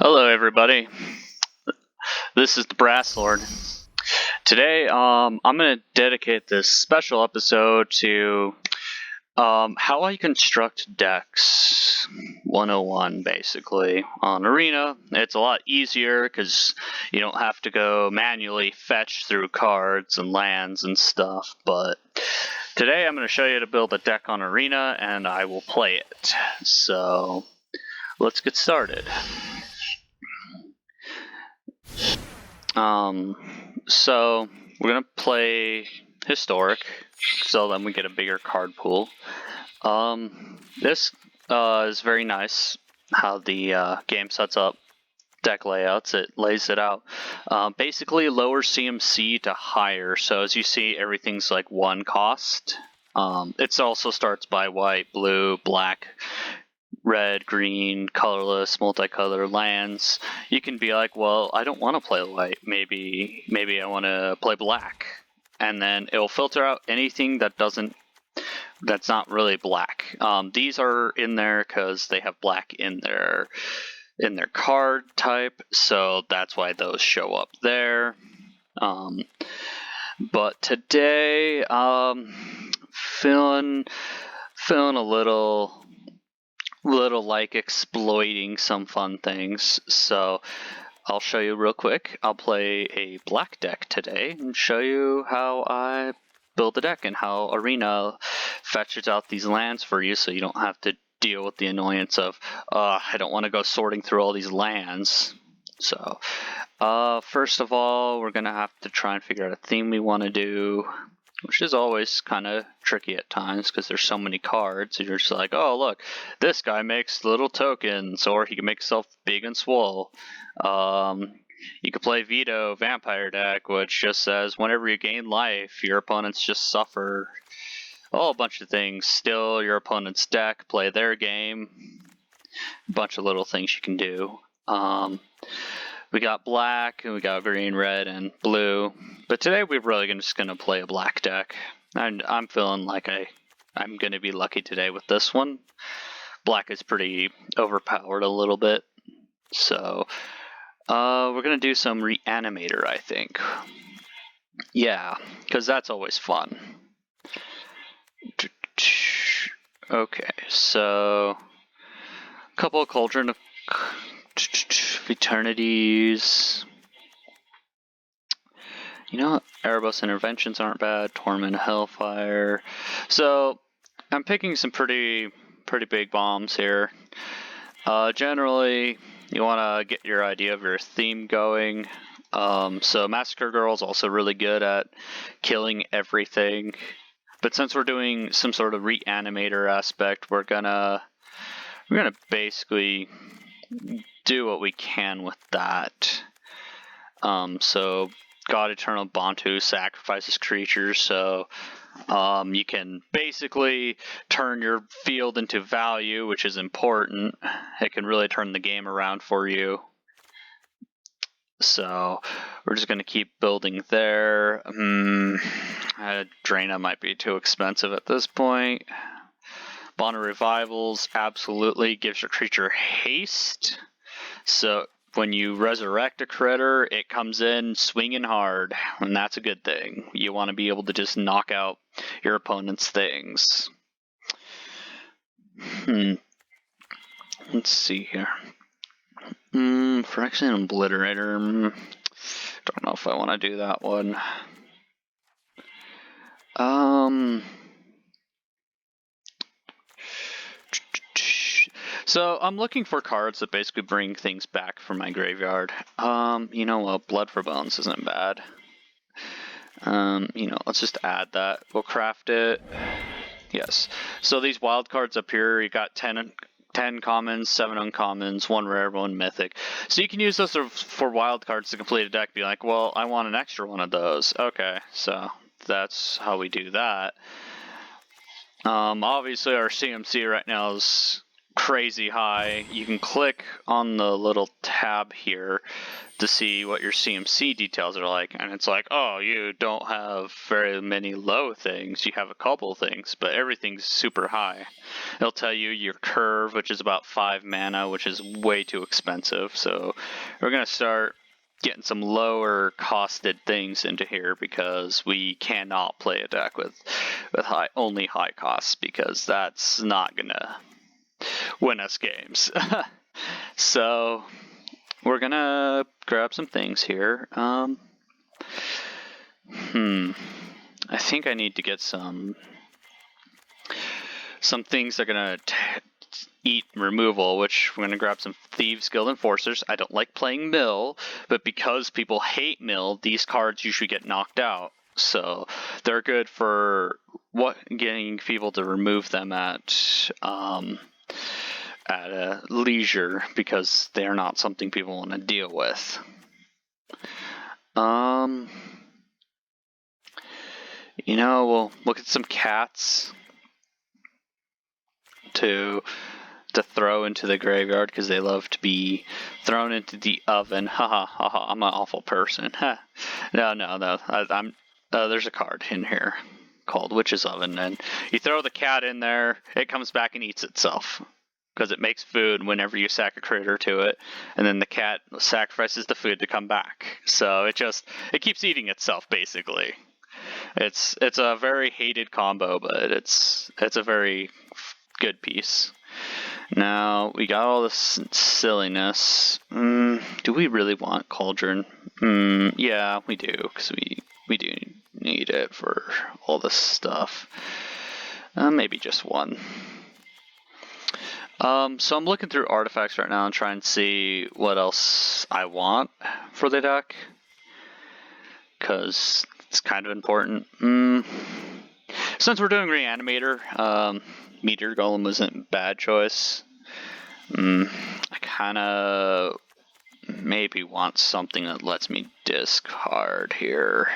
Hello, everybody. This is the Brass Lord. Today, I'm going to dedicate this special episode to how I construct decks 101, basically. On Arena, it's a lot easier because you don't have to go manually fetch through cards and lands and stuff, but today I'm going to show you to build a deck on Arena, and I will play it. So, let's get started. So we're gonna play historic, so then we get a bigger card pool. This is very nice how the game sets up deck layouts. It lays it out. Basically, lower CMC to higher. So as you see, everything's like one cost. It also starts by white, blue, black, red, green, colorless, multicolor lands. You can be like, well, I don't want to play white. Maybe I want to play black, and then it'll filter out anything that's not really black. These are in there because they have black in their card type, so that's why those show up there. But today, feeling a little like exploiting some fun things, so I'll show you real quick. I'll play a black deck today and show you how I build the deck and how Arena fetches out these lands for you, so you don't have to deal with the annoyance of I don't want to go sorting through all these lands. So first of all, we're gonna have to try and figure out a theme we want to do, which is always kind of tricky at times because there's so many cards. And you're just like, oh, look, this guy makes little tokens, or he can make himself big and swole. You could play Veto Vampire deck, which just says whenever you gain life, your opponents just suffer. Oh, a bunch of things. Steal your opponent's deck, play their game. A bunch of little things you can do. We got black, and we got green, red, and blue. But today we're really just going to play a black deck. And I'm feeling like I'm going to be lucky today with this one. Black is pretty overpowered a little bit. So we're going to do some reanimator, I think. Yeah, because that's always fun. Okay, so a couple of Cauldron of Eternities. You know, Erebos Interventions aren't bad. Torment Hellfire. So I'm picking some pretty big bombs here. Generally, you want to get your idea of your theme going. So Massacre Girl is also really good at killing everything. But since we're doing some sort of reanimator aspect, we're gonna basically do what we can with that. So God Eternal Bantu sacrifices creatures, so you can basically turn your field into value, which is important. It can really turn the game around for you. So we're just going to keep building there. Draina might be too expensive at this point. Bond of Revivals absolutely gives your creature haste. So when you resurrect a critter, it comes in swinging hard, and that's a good thing. You want to be able to just knock out your opponent's things. Let's see here. Phyrexian Obliterator. Don't know if I want to do that one. So I'm looking for cards that basically bring things back from my graveyard. You know what? Blood for Bones isn't bad. Let's just add that. We'll craft it. Yes. So these wild cards up here, you got 10 commons, 7 uncommons, 1 rare, 1 mythic. So you can use those for wild cards to complete a deck. Be like, well, I want an extra one of those. Okay, so that's how we do that. Obviously our CMC right now is crazy high, you can click on the little tab here to see what your CMC details are like, and it's like, oh, you don't have very many low things, you have a couple things, but everything's super high. It'll tell you your curve, which is about 5 mana, which is way too expensive, so we're going to start getting some lower costed things into here because we cannot play a deck with only high costs, because that's not going to win us games. So we're gonna grab some things here. I think I need to get some things that are gonna eat removal, which we're gonna grab some Thieves Guild Enforcers. I don't like playing Mill, but because people hate Mill, these cards usually get knocked out. So they're good for getting people to remove them at a leisure, because they're not something people want to deal with. You know, we'll look at some cats to throw into the graveyard because they love to be thrown into the oven. Haha, haha, I'm an awful person. No. There's a card in here called Witch's Oven, and you throw the cat in there, it comes back and eats itself, because it makes food whenever you sack a critter to it, and then the cat sacrifices the food to come back. So it keeps eating itself, basically. It's a very hated combo, but it's a very good piece. Now we got all this silliness. Do we really want Cauldron? Yeah, we do, because we do need it for all this stuff. Maybe just one. So I'm looking through artifacts right now and trying to see what else I want for the deck, because it's kind of important. Since we're doing Reanimator, Meteor Golem wasn't a bad choice. I kind of maybe want something that lets me discard here.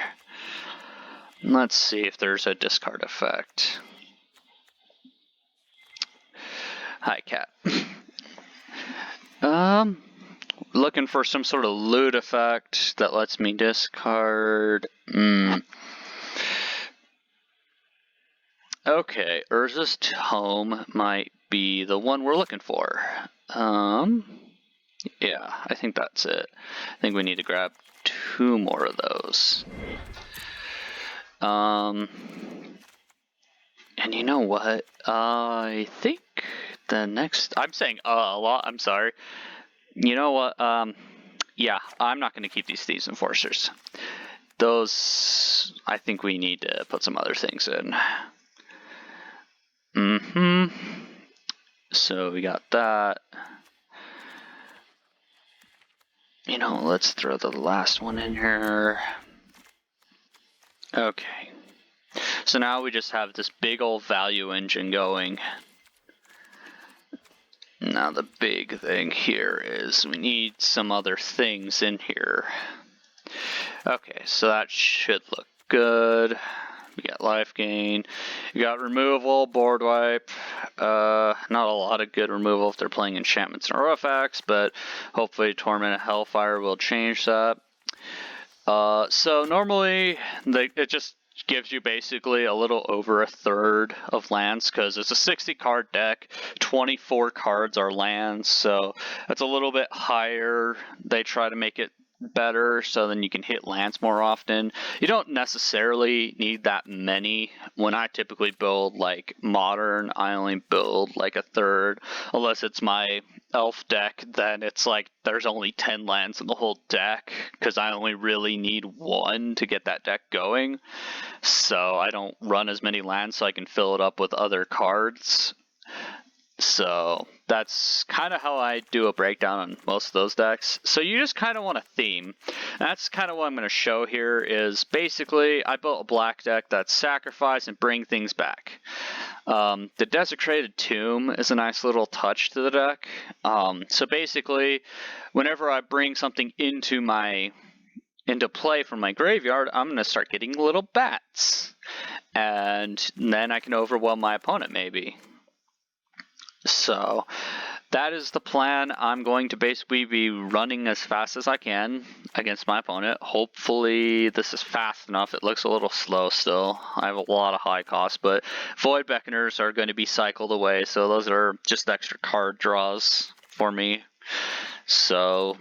Let's see if there's a discard effect. Hi, cat. Looking for some sort of loot effect that lets me discard. Okay, Urza's Tome might be the one we're looking for. Yeah, I think that's it. I think we need to grab 2 more of those. And you know what? I think the next... I'm saying a lot, I'm sorry. You know what? Yeah, I'm not going to keep these Thieves Enforcers. Those, I think we need to put some other things in. So we got that. You know, let's throw the last one in here. Okay. So now we just have this big old value engine going. Now the big thing here is we need some other things in here. Okay, so that should look good. We got life gain. You got removal, board wipe. Not a lot of good removal if they're playing enchantments and artifacts, but hopefully Torment of Hellfire will change that. So normally it just gives you basically a little over a third of lands, because it's a 60 card deck, 24 cards are lands, so that's a little bit higher. They try to make it better so then you can hit lands more often. You don't necessarily need that many. When I typically build like modern, I only build like a third, unless it's my elf deck, then it's like there's only 10 lands in the whole deck, because I only really need 1 to get that deck going. So I don't run as many lands so I can fill it up with other cards. So that's kind of how I do a breakdown on most of those decks. So you just kind of want a theme. That's kind of what I'm going to show here is basically I built a black deck that's sacrifice and bring things back. The Desecrated Tomb is a nice little touch to the deck. So basically whenever I bring something into play from my graveyard, I'm going to start getting little bats. And then I can overwhelm my opponent maybe. So that is the plan. I'm going to basically be running as fast as I can against my opponent. Hopefully this is fast enough. It looks a little slow still. I have a lot of high costs, but Void Beckoners are going to be cycled away, so those are just extra card draws for me. So,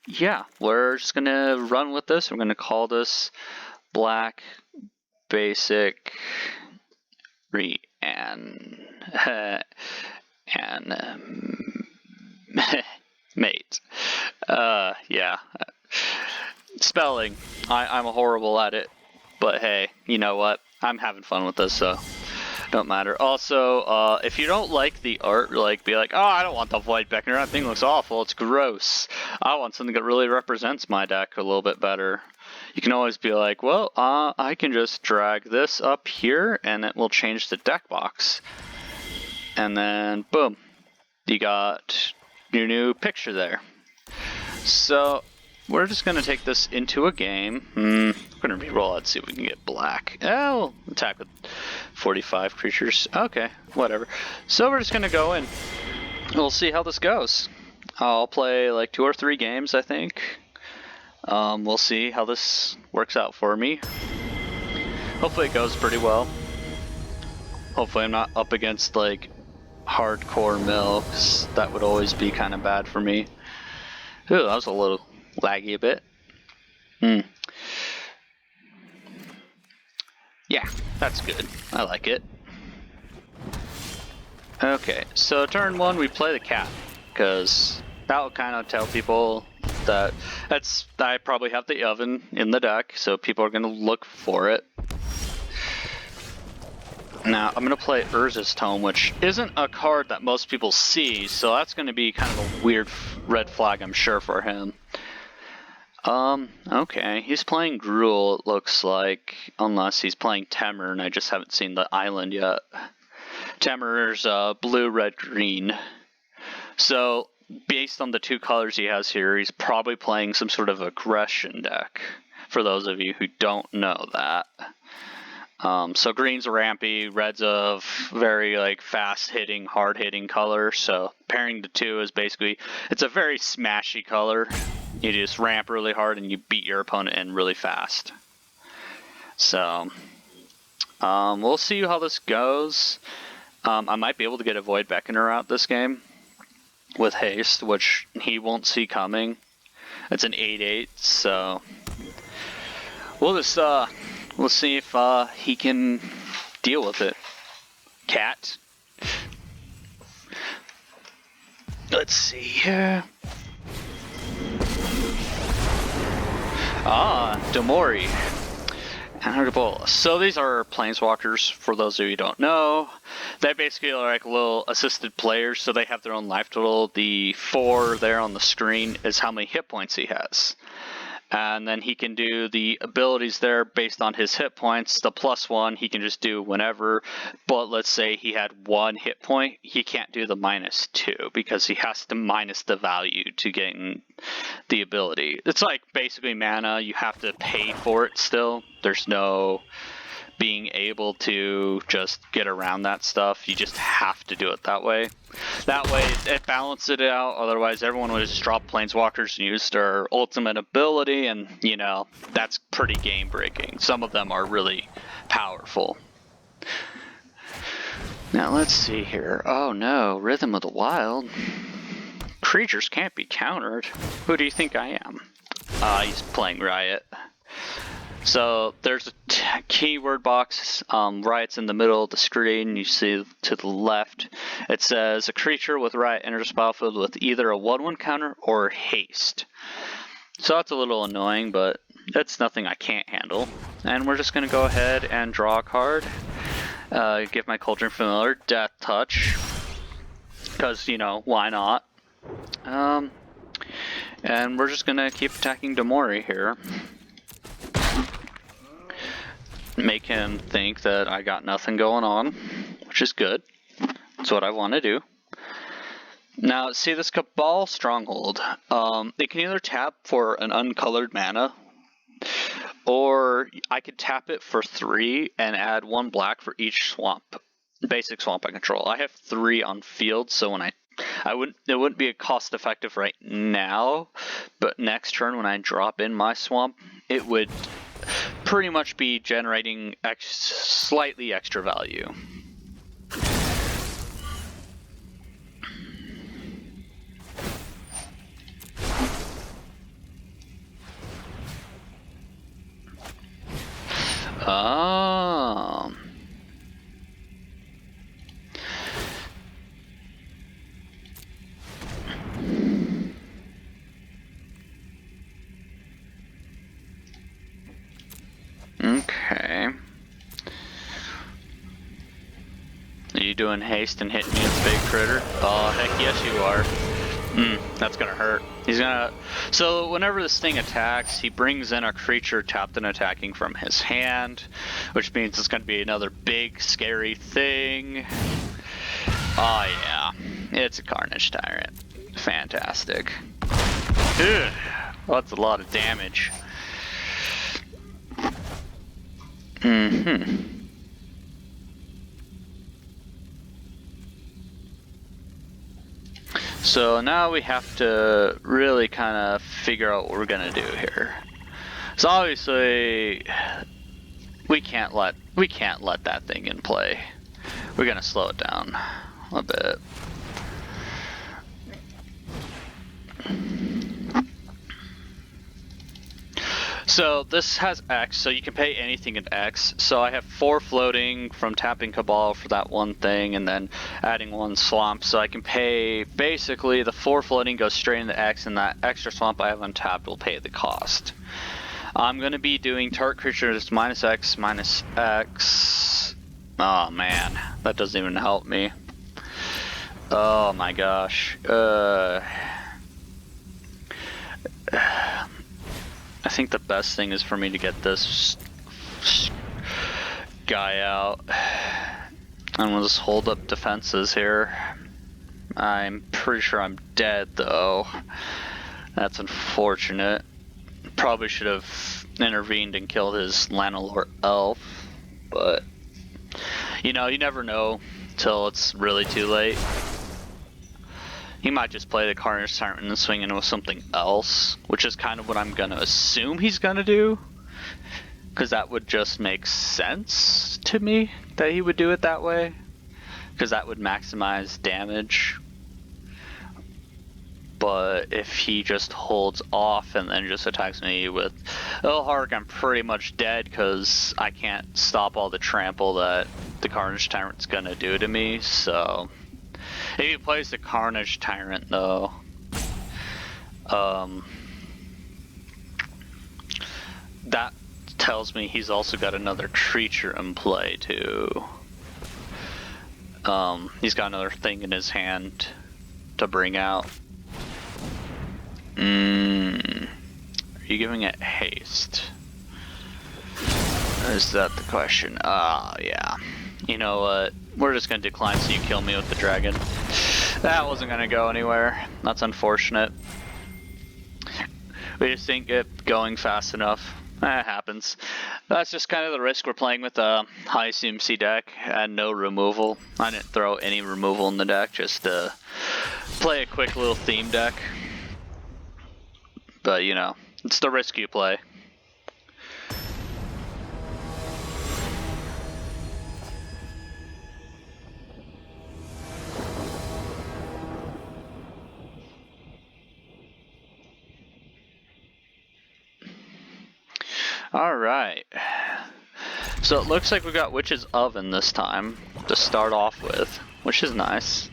yeah, we're just going to run with this. We're going to call this Black Basic mate. Yeah. Spelling. I'm horrible at it. But hey, you know what? I'm having fun with this, so don't matter. Also, if you don't like the art, like, be like, oh, I don't want the Void Beckoner. That thing looks awful. It's gross. I want something that really represents my deck a little bit better. You can always be like, well, I can just drag this up here, and it will change the deck box. And then, boom, you got your new picture there. So we're just going to take this into a game. We're going to reroll it, see if we can get black. Oh, attack with 45 creatures. Okay, whatever. So we're just going to go in. We'll see how this goes. I'll play like 2 or 3 games, I think. We'll see how this works out for me. Hopefully it goes pretty well. Hopefully I'm not up against like hardcore mill, 'cause that would always be kind of bad for me. Ooh, that was a little laggy a bit. Yeah, that's good. I like it. Okay, so turn 1 we play the cat, because that will kind of tell people that I probably have the oven in the deck, so people are going to look for it. Now, I'm going to play Urza's Tome, which isn't a card that most people see, so that's going to be kind of a weird red flag, I'm sure, for him. Okay, he's playing Gruul, it looks like, unless he's playing Temur, and I just haven't seen the island yet. Temur's blue, red, green. So, based on the 2 colors he has here, he's probably playing some sort of aggression deck, for those of you who don't know that. So green's rampy, red's a very like fast-hitting, hard-hitting color, so pairing the 2 is basically, it's a very smashy color. You just ramp really hard and you beat your opponent in really fast. So, we'll see how this goes. I might be able to get a Void Beckoner out this game with haste, which he won't see coming. It's an 8/8, so we'll just we'll see if he can deal with it. Cat. Let's see here. Domori. So these are planeswalkers, for those of you who don't know. They basically are like little assisted players, so they have their own life total. The 4 there on the screen is how many hit points he has. And then he can do the abilities there based on his hit points. The +1 he can just do whenever, but let's say he had 1 hit point, he can't do the -2 because he has to minus the value to gain the ability. It's like basically mana, you have to pay for it still. There's no being able to just get around that stuff. You just have to do it that way. That way it balances it out, otherwise everyone would just drop planeswalkers and use their ultimate ability, and you know, that's pretty game breaking. Some of them are really powerful. Now let's see here. Oh no, Rhythm of the Wild. Creatures can't be countered. Who do you think I am? He's playing Riot. So there's a keyword box, Riot's in the middle of the screen. You see to the left, it says a creature with Riot enters the battlefield with either a 1/1 counter or haste. So that's a little annoying, but that's nothing I can't handle. And we're just going to go ahead and draw a card. Give my Cauldron Familiar Death Touch, because, you know, why not? And we're just going to keep attacking Domori here. Make him think that I got nothing going on, which is good. That's what I want to do. Now, see this Cabal Stronghold. It can either tap for an uncolored mana, or I could tap it for 3 and add 1 black for each swamp. basic swamp I control. I have 3 on field, so when it wouldn't be cost effective right now, but next turn when I drop in my swamp, it would pretty much be generating slightly extra value. Oh. Okay. Are you doing haste and hitting me with big critter? Oh, heck yes you are. That's gonna hurt. He's gonna... So whenever this thing attacks, he brings in a creature tapped and attacking from his hand, which means it's gonna be another big, scary thing. Oh yeah, it's a Carnage Tyrant. Fantastic. Ugh. Well, that's a lot of damage. So now we have to really kind of figure out what we're gonna do here. So obviously we can't let that thing in play. We're gonna slow it down a bit. So this has X, so you can pay anything in X. So I have 4 floating from tapping Cabal for that one thing, and then adding 1 swamp. So I can pay, basically the 4 floating goes straight into X, and that extra swamp I have untapped will pay the cost. I'm going to be doing target creatures -X, -X. Oh man, that doesn't even help me. Oh my gosh. I think the best thing is for me to get this guy out. And we'll just hold up defenses here. I'm pretty sure I'm dead though. That's unfortunate. Probably should have intervened and killed his Lanalor Elf. But, you know, you never know till it's really too late. He might just play the Carnage Tyrant and swing in with something else, which is kind of what I'm going to assume he's going to do. Because that would just make sense to me that he would do it that way. Because that would maximize damage. But if he just holds off and then just attacks me with Ilhark, I'm pretty much dead because I can't stop all the trample that the Carnage Tyrant's going to do to me, so... If he plays the Carnage Tyrant, though, that tells me he's also got another creature in play, too. He's got another thing in his hand to bring out. Are you giving it haste? Or is that the question? Yeah. You know what? We're just gonna decline so you kill me with the dragon. That wasn't gonna go anywhere. That's unfortunate. We just didn't get going fast enough. That happens. That's just kind of the risk we're playing with a high CMC deck and no removal. I didn't throw any removal in the deck, just to play a quick little theme deck. But you know, it's the risk you play. Alright, so it looks like we got Witch's Oven this time to start off with, which is nice.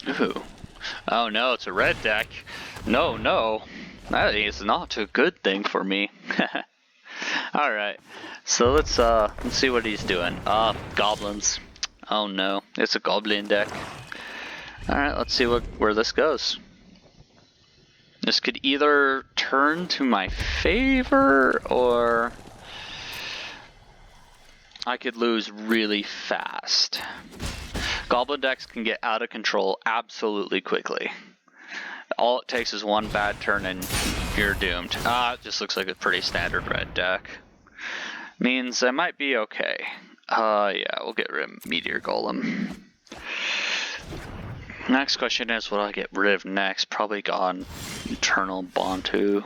Ooh. Oh no, it's a red deck. No, no, that is not a good thing for me. Alright, so let's see what he's doing. Goblins. Oh no, it's a goblin deck. Alright, let's see where this goes. This could either turn to my favor, or I could lose really fast. Goblin decks can get out of control absolutely quickly. All it takes is one bad turn and You're doomed. It just looks like a pretty standard red deck. Means I might be okay. Yeah, we'll get rid of Meteor Golem. Next question is, what do I get rid of next? Probably gone Eternal Bantu.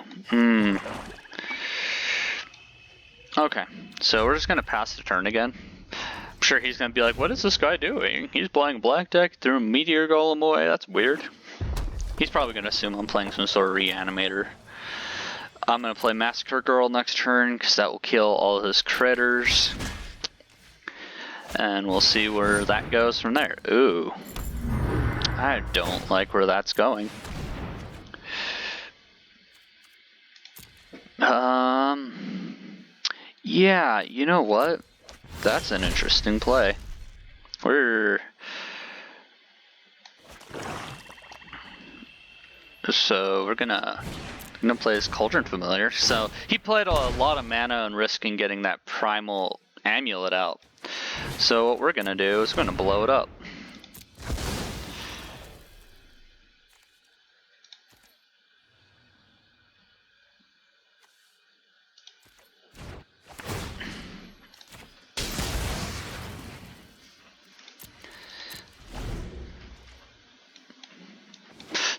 Okay, so we're just gonna pass the turn again. I'm sure he's gonna be like, what is this guy doing? He's playing black deck, threw Meteor Golem away, that's weird. He's probably gonna assume I'm playing some sort of reanimator. I'm gonna play Massacre Girl next turn, because that will kill all of his critters. And we'll see where that goes from there. Ooh. I don't like where that's going. Yeah, you know what? That's an interesting play. We're gonna play his Cauldron Familiar. So he played a lot of mana and risking getting that Primal Amulet out. So what we're gonna do is we're gonna blow it up.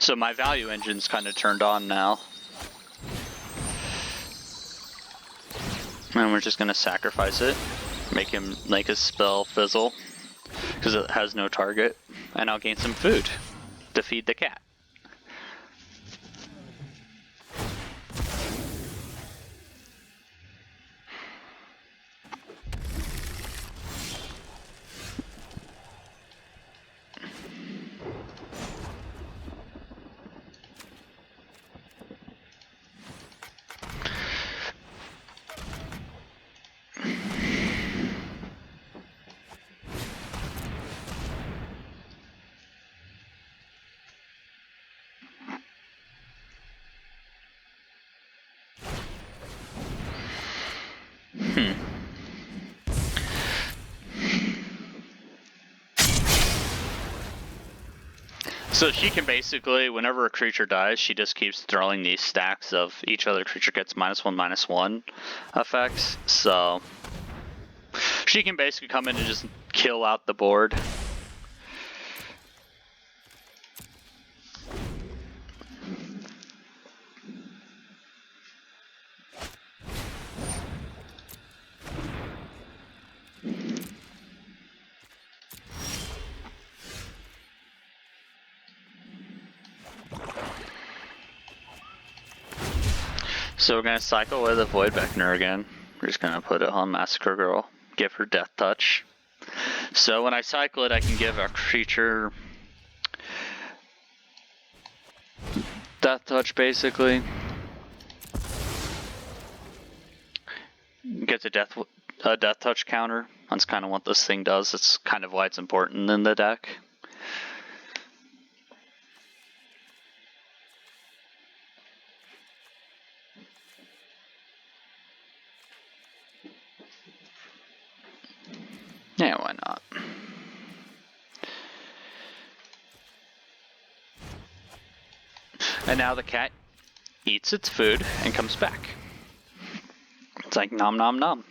So my value engine's kind of turned on now. And we're just gonna sacrifice it. Make his spell fizzle. Because it has no target. And I'll gain some food to feed the cat. So she can basically, whenever a creature dies, she just keeps throwing these stacks of each other creature gets -1/-1 effects. So she can basically come in and just kill out the board. So we're gonna cycle with a Void Beckoner again. We're just gonna put it on Massacre Girl, give her Death Touch. So when I cycle it, I can give a creature Death Touch basically. Gets a Death Touch counter. That's kind of what this thing does. It's kind of why it's important in the deck. Yeah, why not? And now the cat eats its food and comes back. It's like nom nom nom.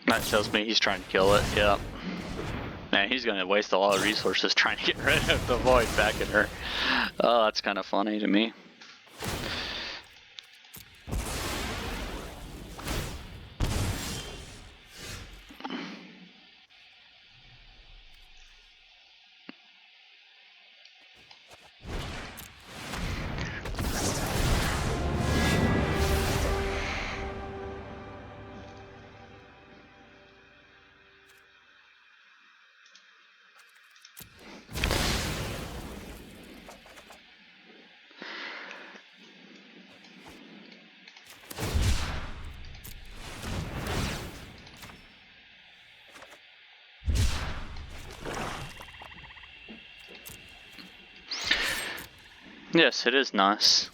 That tells me he's trying to kill it, yep. Man, he's gonna waste a lot of resources trying to get rid of the Void Beckoner. Oh, that's kind of funny to me. Yes, it is nice.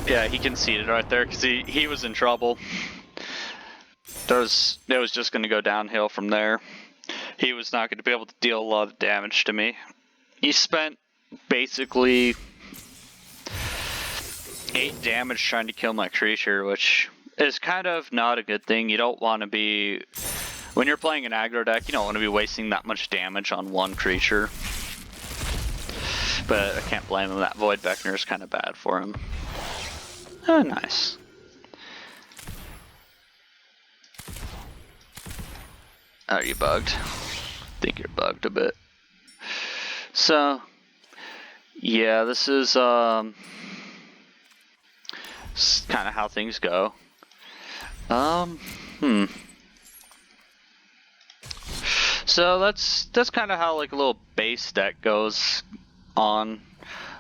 Yeah, he conceded right there because he was in trouble. It was just going to go downhill from there. He was not going to be able to deal a lot of damage to me. He spent basically 8 damage trying to kill my creature, which is kind of not a good thing. You don't want to be... When you're playing an aggro deck, you don't want to be wasting that much damage on one creature. But I can't blame him. That Void Beckoner is kind of bad for him. Oh, nice. Oh, you bugged. I think you're bugged a bit. So, yeah, this is kind of how things go. So that's kind of how like a little base deck goes on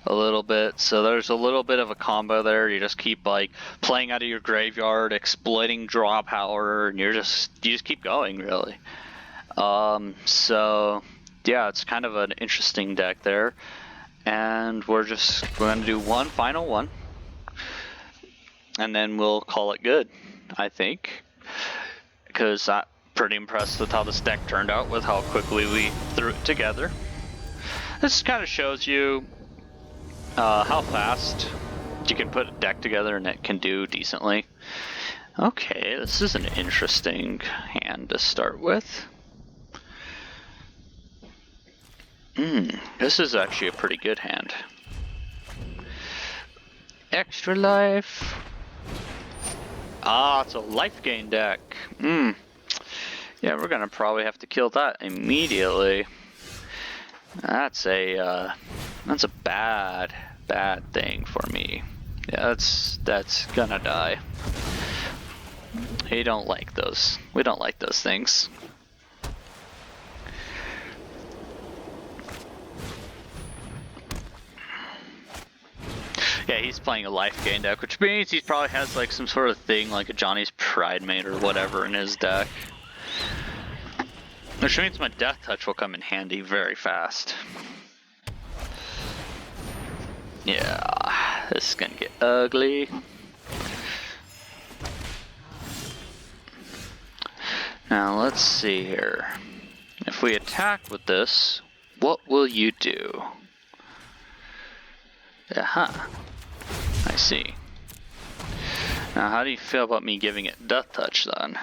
a little bit. So there's a little bit of a combo there. You just keep like playing out of your graveyard, exploiting draw power, and you just keep going really. So yeah, it's kind of an interesting deck there. And we're gonna do one final one. And then we'll call it good, I think. Because I'm pretty impressed with how this deck turned out, with how quickly we threw it together. This kind of shows you how fast you can put a deck together and it can do decently. Okay, this is an interesting hand to start with. This is actually a pretty good hand. Extra life. Ah, it's a life gain deck. Yeah, we're gonna probably have to kill that immediately. That's a bad thing for me. Yeah, that's gonna die. We don't like those. We don't like those things. Yeah, he's playing a life gain deck, which means he probably has like some sort of thing like a Johnny's Pridemate or whatever in his deck. Which means my Death Touch will come in handy very fast. Yeah, this is gonna get ugly. Now let's see here. If we attack with this, what will you do? Aha. I see. Now how do you feel about me giving it Death Touch then?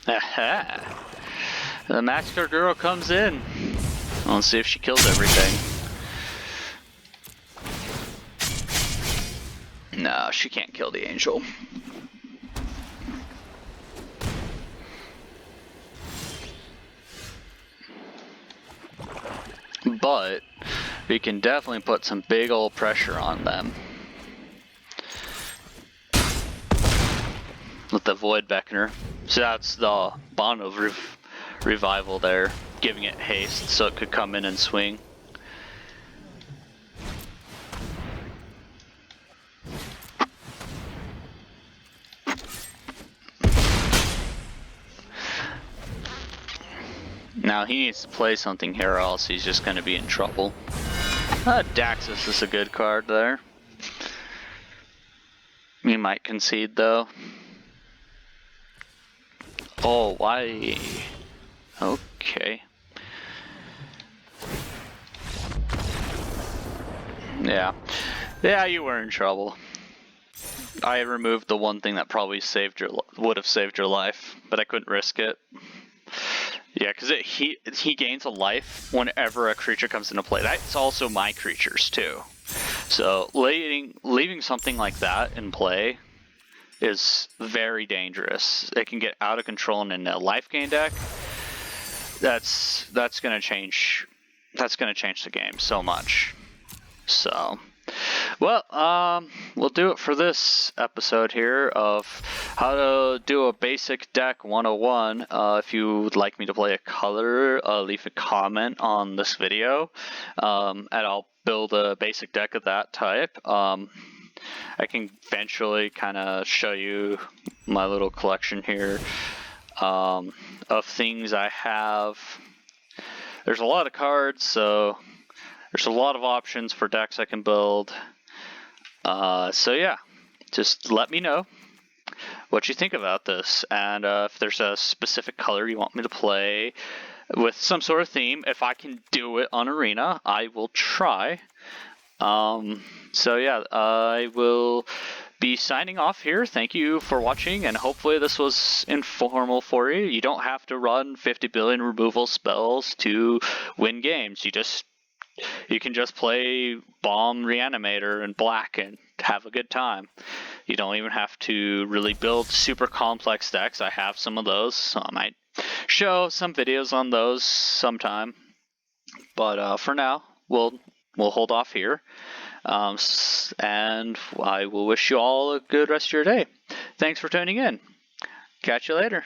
Aha! The Massacre Girl comes in. Let's see if she kills everything. No, she can't kill the angel. But we can definitely put some big old pressure on them. With the Void Beckoner. So that's the Bond of Revival there, giving it haste so it could come in and swing. Now he needs to play something here or else he's just going to be in trouble. Daxus is a good card there. We might concede though. Oh, why? Okay. Yeah. Yeah, you were in trouble. I removed the one thing that probably would have saved your life, but I couldn't risk it. Yeah, because he gains a life whenever a creature comes into play. That's also my creatures too. So leaving something like that in play is very dangerous. It can get out of control, and in a life gain deck, that's gonna change the game so much. So, Well, we'll do it for this episode here of how to do a basic deck 101. If you would like me to play a color, leave a comment on this video, and I'll build a basic deck of that type. I can eventually kind of show you my little collection here of things I have. There's a lot of cards, so there's a lot of options for decks I can build. So yeah, just let me know what you think about this, and if there's a specific color you want me to play with some sort of theme. If I can do it on Arena, I will try. So yeah, I will be signing off here. Thank you for watching, and hopefully this was informal for you. You don't have to run 50 billion removal spells to win games. You can just play Bomb Reanimator and Black and have a good time. You don't even have to really build super complex decks. I have some of those, so I might show some videos on those sometime. But for now, we'll hold off here. And I will wish you all a good rest of your day. Thanks for tuning in. Catch you later.